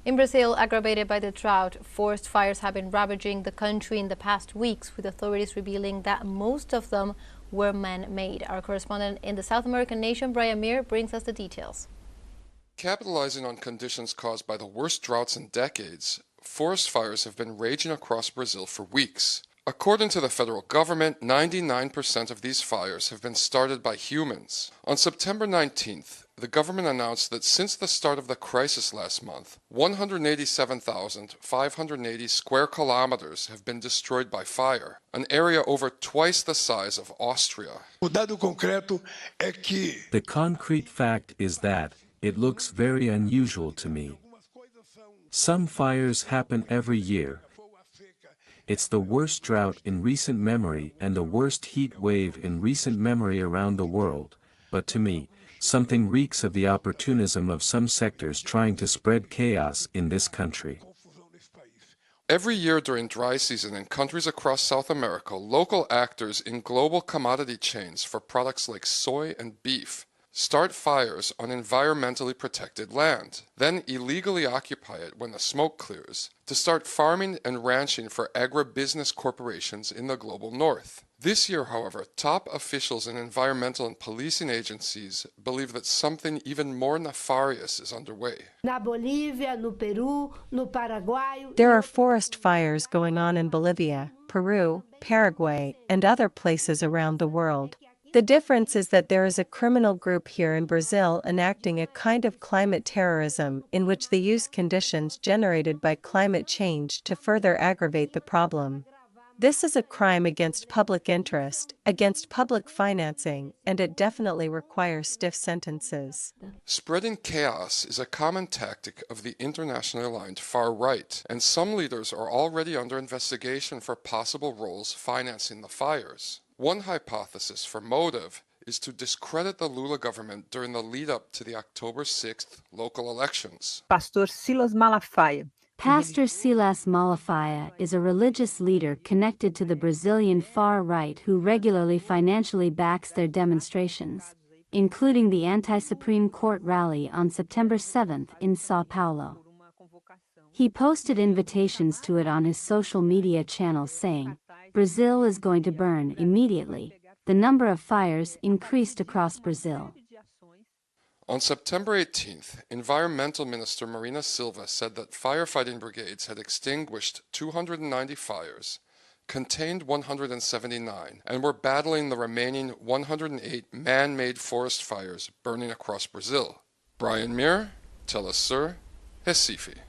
In Brazil, aggravated by the drought, forest fires have been ravaging the country in the past weeks, with authorities revealing that most of them were man-made. Our correspondent in the South American nation, Brian Mir, brings us the details. Capitalizing on conditions caused by the worst droughts in decades, forest fires have been raging across Brazil for weeks. According to the federal government, 99% of these fires have been started by humans. On September 19th, the government announced that since the start of the crisis last month, 187,580 square kilometers have been destroyed by fire, an area over twice the size of Austria. The concrete fact is that it looks very unusual to me. Some fires happen every year. It's the worst drought in recent memory and the worst heat wave in recent memory around the world, but to me, something reeks of the opportunism of some sectors trying to spread chaos in this country. Every year during dry season in countries across South America, local actors in global commodity chains for products like soy and beef start fires on environmentally protected land, then illegally occupy it when the smoke clears, to start farming and ranching for agribusiness corporations in the global north. This year, however, top officials in environmental and policing agencies believe that something even more nefarious is underway. There are forest fires going on in Bolivia, Peru, Paraguay, and other places around the world. The difference is that there is a criminal group here in Brazil enacting a kind of climate terrorism in which they use conditions generated by climate change to further aggravate the problem. This is a crime against public interest, against public financing, and it definitely requires stiff sentences. Spreading chaos is a common tactic of the internationally aligned far right, and some leaders are already under investigation for possible roles financing the fires. One hypothesis for motive is to discredit the Lula government during the lead-up to the October 6th local elections. Pastor Silas Malafaia is a religious leader connected to the Brazilian far right who regularly financially backs their demonstrations, including the anti-Supreme Court rally on September 7th in São Paulo. He posted invitations to it on his social media channels saying, "Brazil is going to burn immediately." The number of fires increased across Brazil. On September 18th, Environmental Minister Marina Silva said that firefighting brigades had extinguished 290 fires, contained 179, and were battling the remaining 108 man-made forest fires burning across Brazil. Brian Mir, teleSUR, Recife.